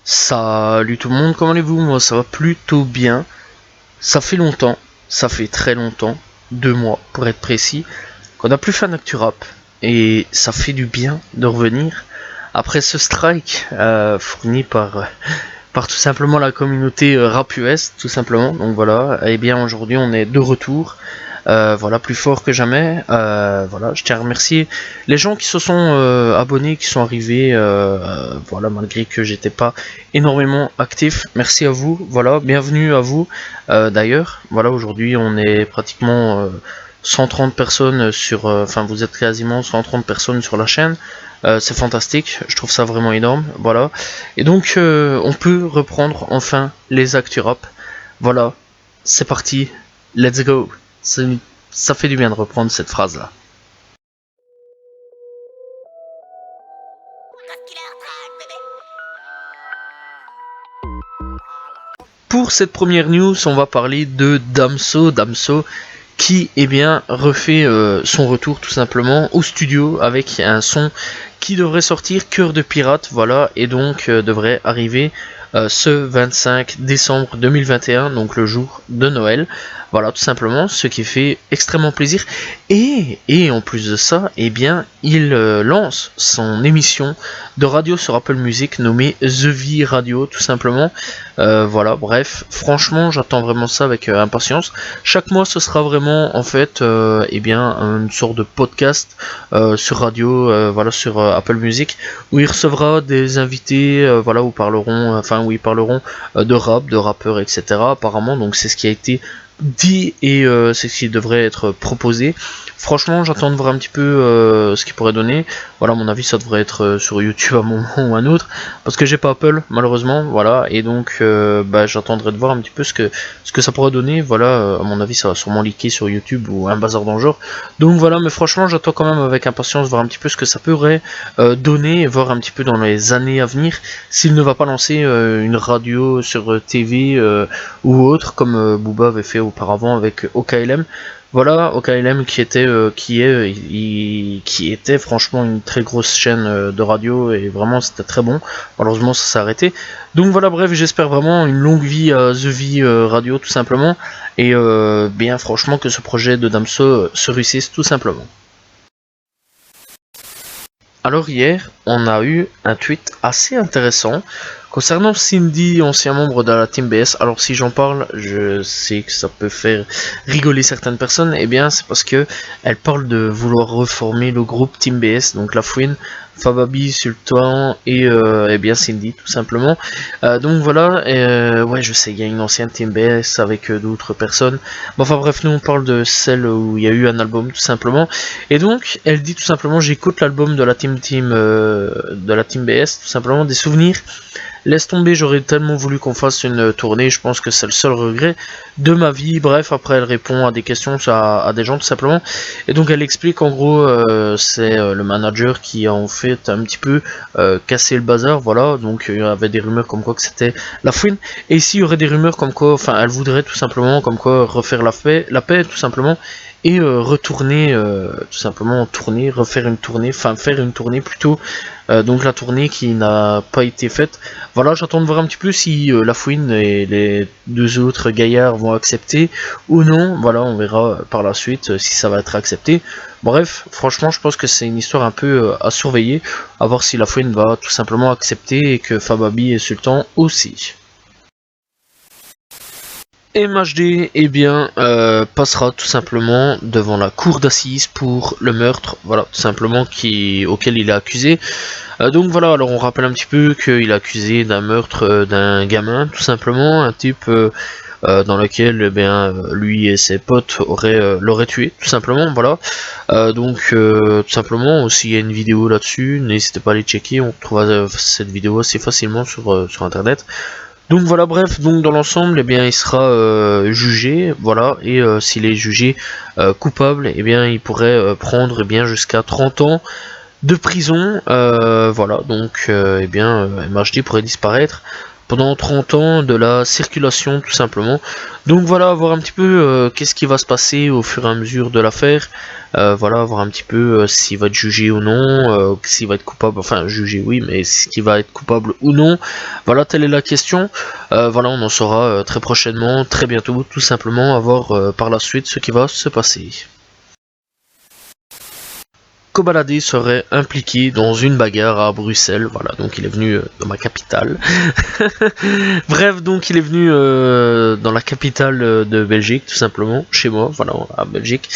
Salut tout le monde, comment allez-vous? Moi ça va plutôt bien. Ça fait longtemps, ça fait très longtemps, 2 mois pour être précis, qu'on n'a plus fait un Actu Rap. Et ça fait du bien de revenir après ce strike fourni par tout simplement la communauté rap US, tout simplement. Donc voilà, et bien aujourd'hui on est de retour. Voilà, plus fort que jamais. Voilà, je tiens à remercier les gens qui se sont abonnés, qui sont arrivés. Voilà, malgré que j'étais pas énormément actif. Merci à vous. Voilà, bienvenue à vous. D'ailleurs, voilà, aujourd'hui on est pratiquement 130 personnes sur. Enfin, vous êtes quasiment 130 personnes sur la chaîne. C'est fantastique. Je trouve ça vraiment énorme. Voilà. Et donc, on peut reprendre enfin les Actu Rap. Voilà, c'est parti. Let's go. Ça fait du bien de reprendre cette phrase-là. Pour cette première news, on va parler de Damso. Damso qui refait son retour tout simplement au studio avec un son qui devrait sortir, Cœur de Pirate, voilà, et donc devrait arriver ce 25 décembre 2021, donc le jour de Noël. Voilà, tout simplement, ce qui fait extrêmement plaisir. Et en plus de ça, il lance son émission de radio sur Apple Music nommée The V Radio, tout simplement. Voilà, bref, franchement, j'attends vraiment ça avec impatience. Chaque mois, ce sera vraiment, en fait, une sorte de podcast sur radio, voilà, sur Apple Music, où il recevra des invités, voilà, où ils parleront de rap, de rappeurs, etc. Apparemment, donc c'est ce qui a été dit et c'est ce qui devrait être proposé. Franchement, j'attends de voir un petit peu ce qu'il pourrait donner. Voilà, à mon avis, ça devrait être sur YouTube à un moment ou un autre, parce que j'ai pas Apple malheureusement. Voilà, et donc j'attendrai de voir un petit peu ce que ça pourrait donner. Voilà, à mon avis, ça va sûrement leaker sur YouTube ou un bazar dans le genre. Donc voilà, mais franchement, j'attends quand même avec impatience de voir un petit peu ce que ça pourrait donner, et voir un petit peu dans les années à venir s'il ne va pas lancer une radio sur TV ou autre comme Booba avait fait auparavant avec OKLM. Voilà, OKLM qui était franchement une très grosse chaîne de radio, et vraiment c'était très bon. Malheureusement ça s'est arrêté. Donc voilà, bref, j'espère vraiment une longue vie à The V Radio tout simplement, et bien franchement que ce projet de Damso se réussisse tout simplement. Alors hier, on a eu un tweet assez intéressant concernant Cindy, ancien membre de la Team BS. Alors si j'en parle, je sais que ça peut faire rigoler certaines personnes. Et bien c'est parce que elle parle de vouloir reformer le groupe Team BS, donc La Fouine, Fababi, Sultan et Cindy tout simplement. Donc voilà, ouais, je sais, il y a une ancienne Team BS avec d'autres personnes. Bon, enfin bref, nous on parle de celle où il y a eu un album tout simplement. Et donc elle dit tout simplement: j'écoute l'album de la Team BS, tout simplement, des souvenirs. Laisse tomber, j'aurais tellement voulu qu'on fasse une tournée, je pense que c'est le seul regret de ma vie. Bref, après elle répond à des questions à des gens tout simplement. Et donc elle explique en gros, c'est le manager qui a en fait un petit peu cassé le bazar, voilà. Donc il y avait des rumeurs comme quoi que c'était La Fouine. Et ici il y aurait des rumeurs comme quoi, enfin elle voudrait tout simplement comme quoi refaire la paix tout simplement. Et retourner, tout simplement refaire une tournée, enfin faire une tournée plutôt, donc la tournée qui n'a pas été faite. Voilà, j'attends de voir un petit peu si La Fouine et les deux autres gaillards vont accepter ou non. Voilà, on verra par la suite si ça va être accepté. Bref, franchement, je pense que c'est une histoire un peu à surveiller, à voir si La Fouine va tout simplement accepter et que Fababi et Sultan aussi. MHD passera tout simplement devant la cour d'assises pour le meurtre, voilà, tout simplement auquel il est accusé. Donc voilà, alors on rappelle un petit peu qu'il est accusé d'un meurtre d'un gamin, tout simplement, un type dans lequel lui et ses potes l'auraient tué, tout simplement, voilà. Tout simplement, aussi il y a une vidéo là-dessus, n'hésitez pas à aller checker, on trouve cette vidéo assez facilement sur internet. Donc voilà, bref, donc dans l'ensemble, il sera jugé, voilà, et s'il est jugé coupable, il pourrait prendre jusqu'à 30 ans de prison, voilà, donc MHD pourrait disparaître pendant 30 ans de la circulation tout simplement. Donc voilà, voir un petit peu qu'est-ce qui va se passer au fur et à mesure de l'affaire. Voilà, voir un petit peu s'il va être jugé ou non, s'il va être coupable, enfin jugé oui, mais s'il va être coupable ou non. Voilà, telle est la question. Voilà, on en saura très prochainement, très bientôt, tout simplement, à voir par la suite ce qui va se passer. Kobalade serait impliqué dans une bagarre à Bruxelles, voilà, donc il est venu dans ma capitale. Bref, donc il est venu dans la capitale de Belgique, tout simplement, chez moi, voilà, à Belgique.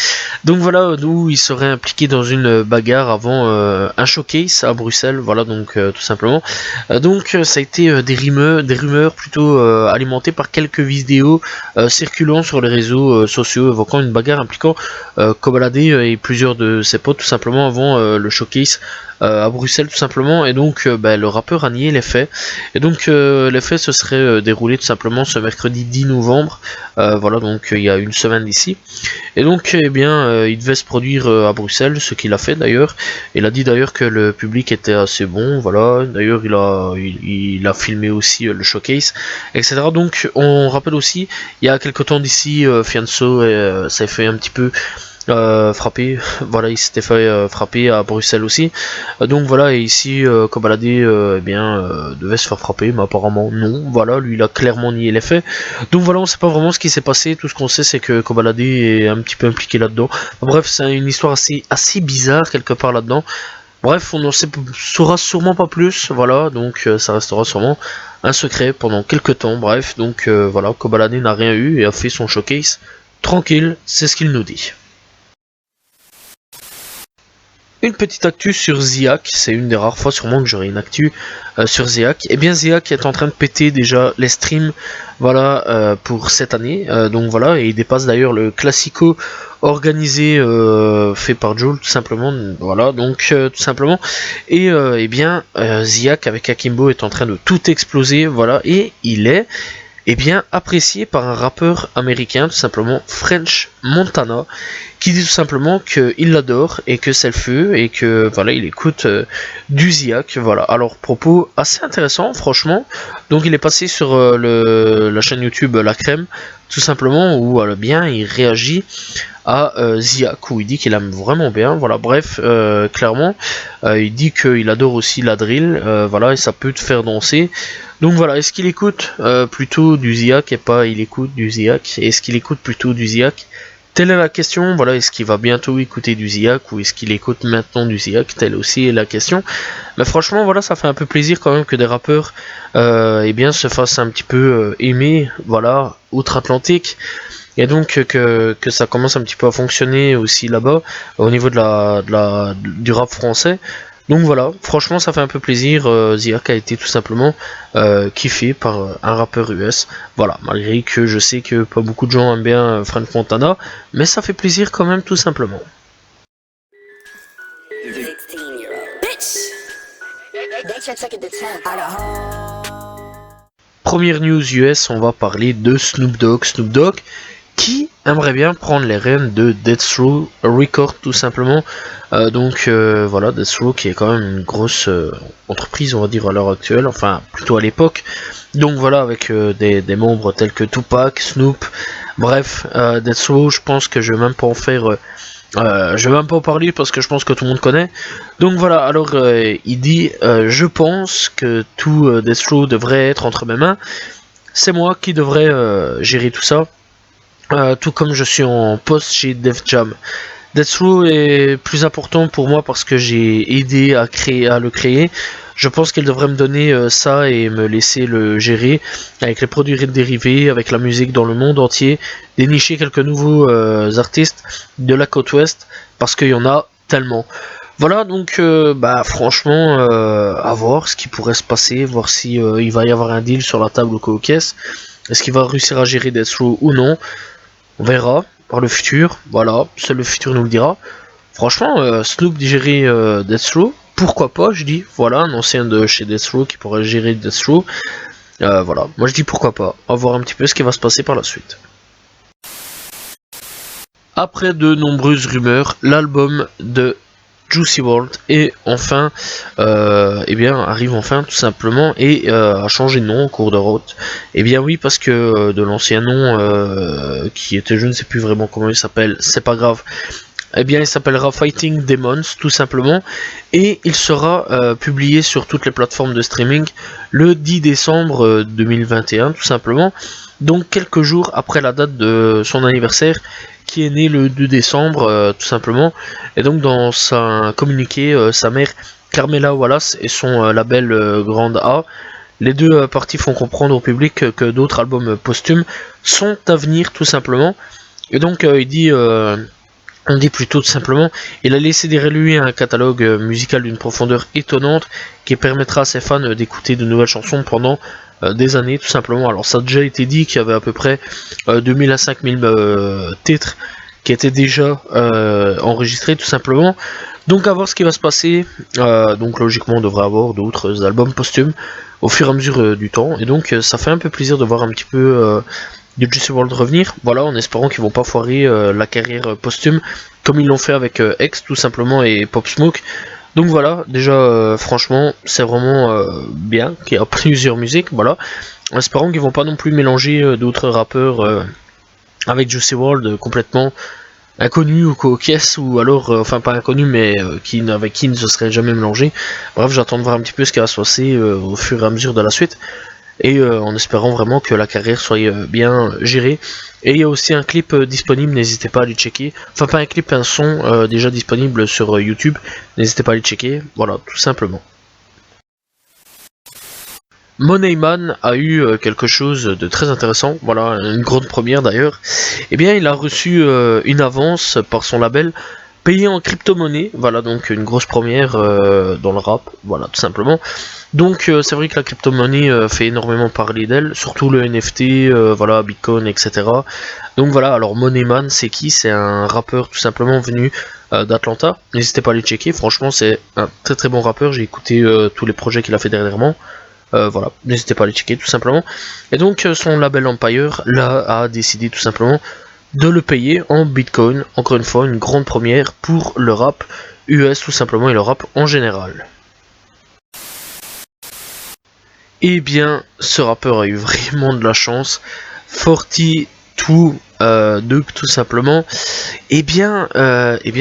Donc voilà, d'où il serait impliqué dans une bagarre avant un showcase à Bruxelles, voilà, donc tout simplement. Donc ça a été des rumeurs plutôt alimentées par quelques vidéos circulant sur les réseaux sociaux évoquant une bagarre impliquant Kobalade et plusieurs de ses potes, tout simplement, avant le showcase à Bruxelles tout simplement, et donc le rappeur a nié les faits, et donc les faits se seraient déroulés tout simplement ce mercredi 10 novembre, voilà, donc il y a une semaine d'ici, et donc eh bien il devait se produire à Bruxelles, ce qu'il a fait d'ailleurs. Il a dit d'ailleurs que le public était assez bon, voilà, d'ailleurs il a filmé aussi le showcase, etc. Donc on rappelle aussi, il y a quelques temps d'ici, Fianso s'est fait un petit peu frappé, voilà, il s'était fait frapper à Bruxelles aussi, donc voilà, et ici Kobalade devait se faire frapper, mais apparemment non, voilà, lui il a clairement nié les faits, donc voilà, on sait pas vraiment ce qui s'est passé, tout ce qu'on sait c'est que Kobalade est un petit peu impliqué là-dedans. Bref, c'est une histoire assez bizarre quelque part là-dedans. Bref, on n'en saura sûrement pas plus, voilà, donc ça restera sûrement un secret pendant quelques temps. Bref, donc voilà, Kobalade n'a rien eu et a fait son showcase tranquille, c'est ce qu'il nous dit. Une petite actu sur Ziak, c'est une des rares fois sûrement que j'aurai une actu sur Ziak. Et bien Ziak est en train de péter déjà les streams, voilà, pour cette année, donc voilà, et il dépasse d'ailleurs le classico organisé fait par Joel tout simplement, voilà, donc tout simplement, et Ziak avec Akimbo est en train de tout exploser, voilà, et il est apprécié par un rappeur américain, tout simplement French Montana, qui dit tout simplement qu'il l'adore et que c'est le feu et que voilà, il écoute du Ziak, voilà. Alors propos assez intéressant franchement. Donc il est passé sur la chaîne YouTube La Crème, tout simplement, où il réagit à Ziak, où il dit qu'il aime vraiment bien, voilà, bref, clairement, il dit qu'il adore aussi la drill, voilà, et ça peut te faire danser. Donc voilà, est-ce qu'il écoute plutôt du Ziak et pas il écoute du Ziak? Est-ce qu'il écoute plutôt du Ziak? Telle est la question, voilà, est-ce qu'il va bientôt écouter du Ziak ou est-ce qu'il écoute maintenant du Ziak? Telle aussi est la question. Mais franchement, voilà, ça fait un peu plaisir quand même que des rappeurs se fassent un petit peu aimer, voilà, outre-Atlantique. Et donc que ça commence un petit peu à fonctionner aussi là-bas, au niveau du rap français. Donc voilà, franchement ça fait un peu plaisir, Ziak a été tout simplement kiffé par un rappeur US. Voilà, malgré que je sais que pas beaucoup de gens aiment bien French Montana, mais ça fait plaisir quand même tout simplement. Première news US, on va parler de Snoop Dogg. Snoop Dogg qui aimerait bien prendre les rênes de Death Row Records tout simplement. Voilà, Death Row qui est quand même une grosse entreprise, on va dire, à l'heure actuelle, enfin plutôt à l'époque. Donc voilà, avec des membres tels que Tupac, Snoop, bref, Death Row, je pense que je vais même pas en faire... je vais même pas en parler parce que je pense que tout le monde connaît. Donc voilà, alors il dit je pense que tout Death Row devrait être entre mes mains. C'est moi qui devrais gérer tout ça. Tout comme je suis en poste chez Def Jam. Death Row est plus important pour moi parce que j'ai aidé à le créer. Je pense qu'elle devrait me donner ça et me laisser le gérer avec les produits dérivés, avec la musique dans le monde entier, dénicher quelques nouveaux artistes de la côte ouest parce qu'il y en a tellement. Voilà, donc franchement, à voir ce qui pourrait se passer, voir si il va y avoir un deal sur la table au co-caisse. Est-ce qu'il va réussir à gérer Death Row ou non? On verra par le futur, voilà, seul le futur nous le dira. Franchement, Snoop gérer Death Row, pourquoi pas, je dis, voilà, un ancien de chez Death Row qui pourrait gérer Death Row. Voilà, moi je dis pourquoi pas, on va voir un petit peu ce qui va se passer par la suite. Après de nombreuses rumeurs, l'album de Juicy WRLD et enfin arrive enfin tout simplement et a changé de nom en cours de route. Et bien oui, parce que de l'ancien nom qui était, je ne sais plus vraiment comment il s'appelle, c'est pas grave. Eh bien, il s'appellera Fighting Demons, tout simplement, et il sera publié sur toutes les plateformes de streaming le 10 décembre 2021, tout simplement, donc quelques jours après la date de son anniversaire, qui est né le 2 décembre, tout simplement, et donc dans un communiqué, sa mère, Carmela Wallace, et son label Grande A, les deux parties font comprendre au public que d'autres albums posthumes sont à venir, tout simplement, et donc il dit... on dit plutôt tout simplement, il a laissé derrière lui un catalogue musical d'une profondeur étonnante qui permettra à ses fans d'écouter de nouvelles chansons pendant des années tout simplement. Alors ça a déjà été dit qu'il y avait à peu près 2000 à 5000 titres qui étaient déjà enregistrés tout simplement. Donc à voir ce qui va se passer, donc logiquement on devrait avoir d'autres albums posthumes au fur et à mesure du temps, et donc ça fait un peu plaisir de voir un petit peu de Juicy WRLD revenir, voilà, en espérant qu'ils vont pas foirer la carrière posthume comme ils l'ont fait avec X tout simplement et Pop Smoke. Donc voilà, déjà franchement c'est vraiment bien qu'il y a plusieurs musiques, voilà, en espérant qu'ils vont pas non plus mélanger d'autres rappeurs avec Juicy WRLD complètement inconnus ou coquesses, ou alors enfin pas inconnus mais avec qui ne se serait jamais mélangé. Bref, j'attends de voir un petit peu ce qui va se passer au fur et à mesure de la suite, et en espérant vraiment que la carrière soit bien gérée. Et il y a aussi un clip disponible, n'hésitez pas à aller checker. Enfin pas un clip, un son déjà disponible sur YouTube, n'hésitez pas à aller checker, voilà, tout simplement. Moneyman a eu quelque chose de très intéressant, voilà, une grande première d'ailleurs. Eh bien, il a reçu une avance par son label, payé en crypto-monnaie, voilà, donc une grosse première dans le rap, voilà, tout simplement. Donc c'est vrai que la crypto-monnaie fait énormément parler d'elle, surtout le NFT, voilà, Bitcoin, etc. Donc voilà, alors Moneyman, c'est qui? C'est un rappeur tout simplement venu d'Atlanta, n'hésitez pas à aller checker, franchement c'est un très très bon rappeur, j'ai écouté tous les projets qu'il a fait dernièrement. Voilà, n'hésitez pas à les checker tout simplement. Et donc son label Empire là a décidé tout simplement de le payer en Bitcoin. Encore une fois, une grande première pour le rap US tout simplement et le rap en général. Et bien, ce rappeur a eu vraiment de la chance. 42 Duck tout simplement, et bien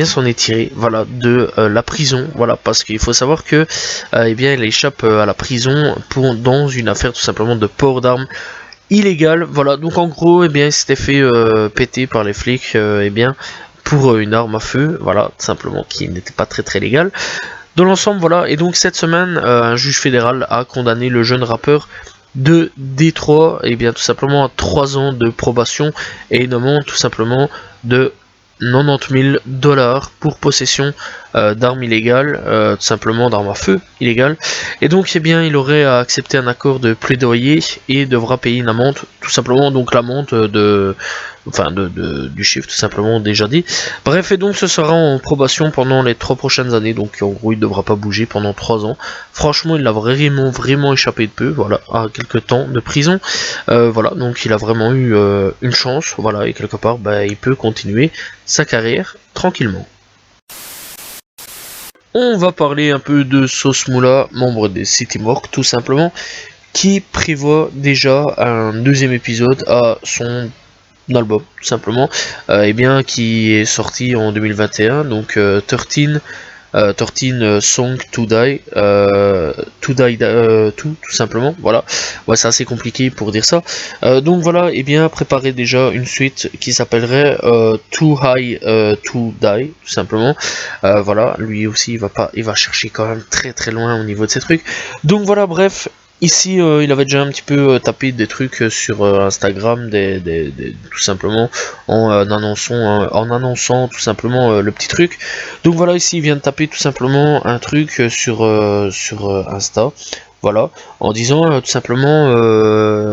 s'en est tiré, voilà, de la prison, voilà, parce qu'il faut savoir que il échappe à la prison dans une affaire tout simplement de port d'armes illégale, voilà. Donc en gros, il s'était fait péter par les flics, pour une arme à feu, voilà, tout simplement, qui n'était pas très très légale dans l'ensemble, voilà. Et donc cette semaine, un juge fédéral a condamné le jeune rappeur de Détroit, et bien tout simplement à 3 ans de probation et une amende tout simplement de 90 000 $ pour possession d'armes illégales, tout simplement d'armes à feu illégales. Et donc il aurait accepté un accord de plaidoyer et devra payer une amende, tout simplement, donc l'amende du chiffre tout simplement déjà dit. Bref, et donc ce sera en probation pendant les 3 prochaines années, donc en gros il ne devra pas bouger pendant 3 ans. Franchement il a vraiment échappé de peu, voilà, à quelques temps de prison, voilà, donc il a vraiment eu une chance, voilà, et quelque part il peut continuer sa carrière tranquillement. On va parler un peu de Sauce Moula, membre des City Morgue tout simplement, qui prévoit déjà un deuxième épisode à son album tout simplement, qui est sorti en 2021, donc 13 Song to Die, tout simplement, voilà, ouais, c'est assez compliqué pour dire ça, donc voilà, préparez déjà une suite qui s'appellerait Too High to Die, tout simplement, voilà, lui aussi il va chercher quand même très très loin au niveau de ces trucs, donc voilà, bref. Ici, il avait déjà un petit peu tapé des trucs sur Instagram, tout simplement, en annonçant tout simplement le petit truc. Donc voilà, ici, il vient de taper tout simplement un truc sur Insta. Voilà, en disant tout simplement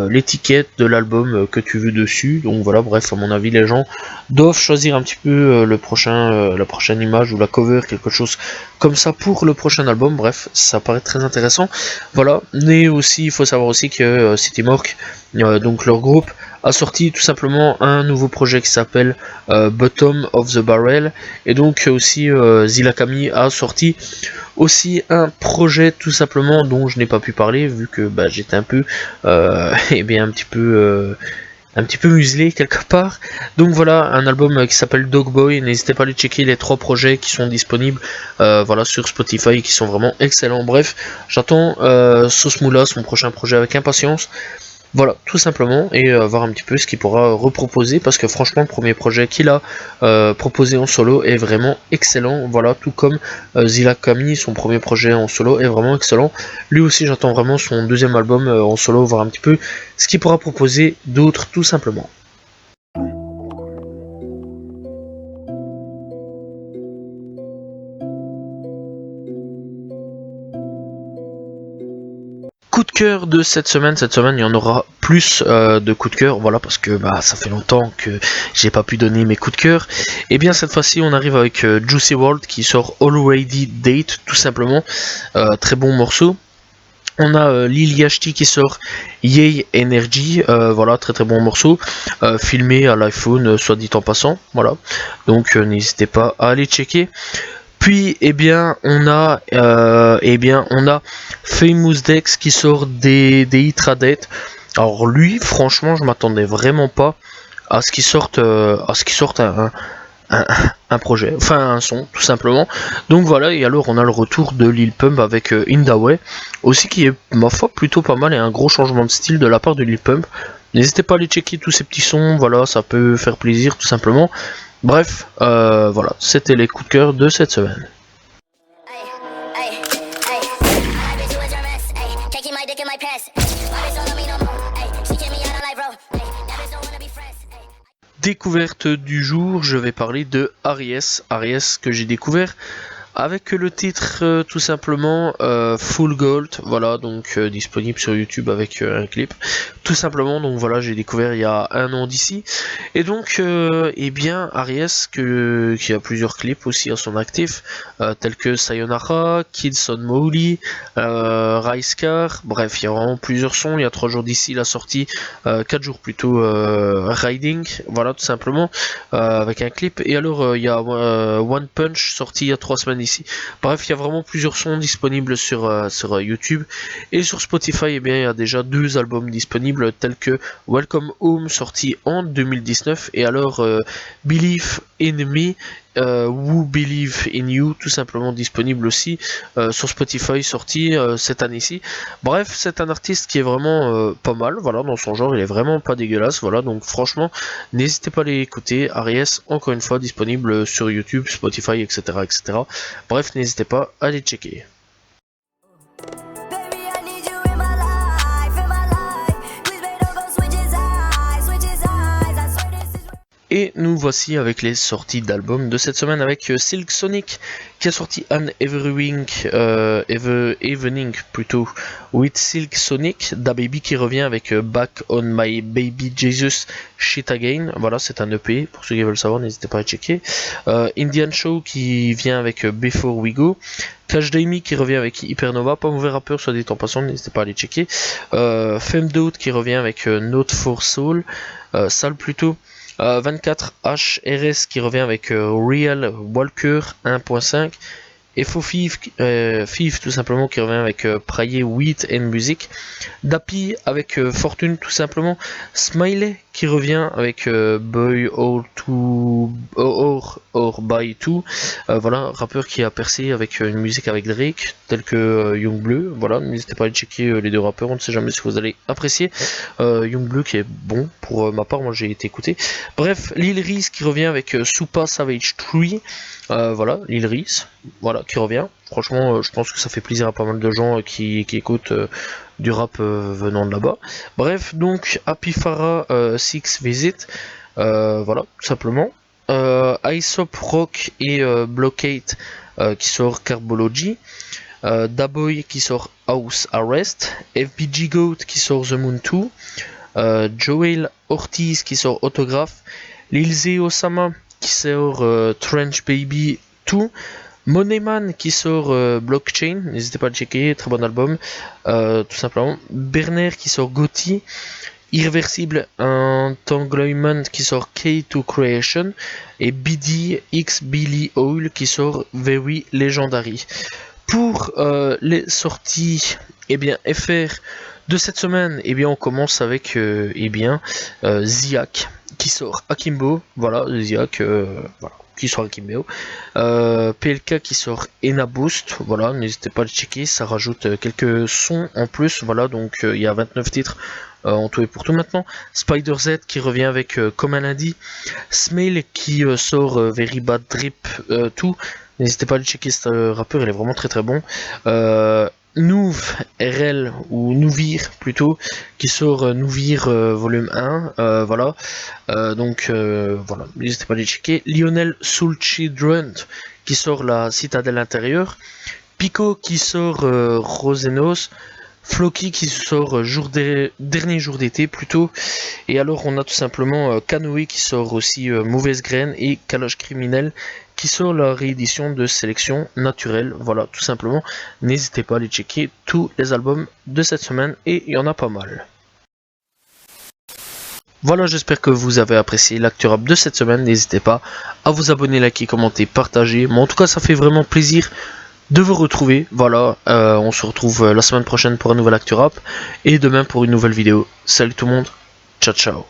l'étiquette de l'album que tu veux dessus. Donc voilà, bref, à mon avis, les gens doivent choisir un petit peu la prochaine image ou la cover, quelque chose comme ça pour le prochain album. Bref, ça paraît très intéressant. Voilà, mais aussi, il faut savoir aussi que City Morgue, donc leur groupe, a sorti tout simplement un nouveau projet qui s'appelle Bottom of the Barrel, et donc aussi Zilakami a sorti aussi un projet tout simplement dont je n'ai pas pu parler vu que j'étais un peu et bien un petit peu muselé quelque part. Donc voilà, un album qui s'appelle Dog Boy. N'hésitez pas à aller checker les 3 projets qui sont disponibles voilà, sur Spotify et qui sont vraiment excellents. Bref, j'attends Sauce Moula, son prochain projet, avec impatience. Voilà, tout simplement, et voir un petit peu ce qu'il pourra reproposer, parce que franchement, le premier projet qu'il a proposé en solo est vraiment excellent. Voilà, tout comme Zilakami, son premier projet en solo est vraiment excellent. Lui aussi, j'attends vraiment son deuxième album en solo, voir un petit peu ce qu'il pourra proposer d'autre, tout simplement. Coup de cœur de cette semaine, il y en aura plus de coups de cœur, voilà, parce que ça fait longtemps que j'ai pas pu donner mes coups de cœur. Et bien cette fois-ci on arrive avec Juicy WRLD qui sort Already Date, tout simplement, très bon morceau. On a Lil Yachty qui sort Yay Energy, voilà, très très bon morceau, filmé à l'iPhone, soit dit en passant, voilà, donc n'hésitez pas à aller checker. Puis on a Famous Dex qui sort des Hitradate. Alors lui, franchement, je m'attendais vraiment pas à ce qu'il sorte un, un projet, enfin un son, tout simplement. Donc voilà, et alors on a le retour de Lil Pump avec Indaway, aussi qui est, ma foi, plutôt pas mal, et un gros changement de style de la part de Lil Pump. N'hésitez pas à aller checker tous ces petits sons, voilà, ça peut faire plaisir, tout simplement. Bref, voilà, c'était les coups de cœur de cette semaine. Découverte du jour, je vais parler de Aries que j'ai découvert avec le titre tout simplement Full Gold, voilà, donc disponible sur YouTube avec un clip, tout simplement. Donc voilà, j'ai découvert il y a un an d'ici, et donc Aries qui a plusieurs clips aussi à son actif, tels que Sayonara, Kids on Molly, Rice Car, bref, il y a vraiment plusieurs sons. Il y a 3 jours d'ici, il a sorti 4 jours plus tôt Riding, voilà, tout simplement, avec un clip. Et alors il y a One Punch sorti il y a 3 semaines ici. Bref, il y a vraiment plusieurs sons disponibles sur YouTube, et sur Spotify, il y a déjà 2 albums disponibles tels que Welcome Home sorti en 2019, et alors Believe in Me, Who Believe in You, tout simplement disponible aussi sur Spotify, sorti cette année-ci. Bref, c'est un artiste qui est vraiment pas mal, voilà, dans son genre, il est vraiment pas dégueulasse, voilà, donc franchement, n'hésitez pas à les écouter. Aries, encore une fois, disponible sur YouTube, Spotify, etc., etc. Bref, n'hésitez pas à les checker. Et nous voici avec les sorties d'albums de cette semaine, avec Silk Sonic qui a sorti An Evening plutôt with Silk Sonic, DaBaby qui revient avec Back on My Baby Jesus Shit Again, voilà, c'est un EP, pour ceux qui veulent savoir, n'hésitez pas à checker. Indian Show qui vient avec Before We Go, Cash Daimi qui revient avec Hypernova, pas mauvais rappeur soit dit en passant, n'hésitez pas à aller checker. Femdot qui revient avec Note for Soul, Sale plutôt. 24HRS qui revient avec Real Walker 1.5, et Fofif tout simplement qui revient avec Prayer Wheat and Music, Dappy avec Fortune tout simplement, Smiley qui revient avec Boy or By Two, voilà, rappeur qui a percé avec une musique avec Drake tel que Young Bleu, voilà, n'hésitez pas à aller checker les 2 rappeurs, on ne sait jamais si vous allez apprécier. Young Bleu qui est bon pour ma part, moi j'ai été écouté. Bref, Lil Reese qui revient avec Supa Savage 3, voilà, Lil Reese, voilà, qui revient. Franchement, je pense que ça fait plaisir à pas mal de gens qui écoutent du rap venant de là-bas. Bref, donc Happy Farah 6 Visit, voilà, tout simplement. Aesop Rock et Blockade qui sort Carbology, Daboy qui sort House Arrest, FBG Goat qui sort The Moon 2, Joel Ortiz qui sort Autograph, Lil Osama qui sort Trench Baby 2, Moneyman qui sort Blockchain, n'hésitez pas à le checker, très bon album, tout simplement. Berner qui sort Gotti, Irréversible Entanglement qui sort K2 Creation, et BD X Billy Oil qui sort Very Legendary. Pour les sorties FR de cette semaine, on commence avec Ziak qui sort Akimbo, voilà, Ziak, voilà, qui sort Akimbo. PLK qui sort Ena Boost, voilà, n'hésitez pas à le checker, ça rajoute quelques sons en plus, voilà, donc il y a 29 titres en tout et pour tout maintenant. Spider Z qui revient avec comme un lundi. Smale qui sort Very Bad Drip 2. N'hésitez pas à le checker, ce rappeur, il est vraiment très très bon. Nouv RL ou Nouvir plutôt qui sort Nouvir volume 1, voilà, voilà, n'hésitez pas à les checker. Lionel Soul Children qui sort La Citadelle Intérieure, Pico qui sort Rosenos, Floki qui sort dernier jour d'été plutôt, et alors on a tout simplement Canoë qui sort aussi Mauvaise Graine, et Calage Criminel qui sort la réédition de Sélection Naturelle, voilà, tout simplement. N'hésitez pas à aller checker tous les albums de cette semaine, et il y en a pas mal. Voilà, j'espère que vous avez apprécié l'actu rap de cette semaine. N'hésitez pas à vous abonner, liker, commenter, partager. Mais en tout cas, ça fait vraiment plaisir de vous retrouver. Voilà, on se retrouve la semaine prochaine pour un nouvel actu rap, et demain pour une nouvelle vidéo. Salut tout le monde, ciao ciao.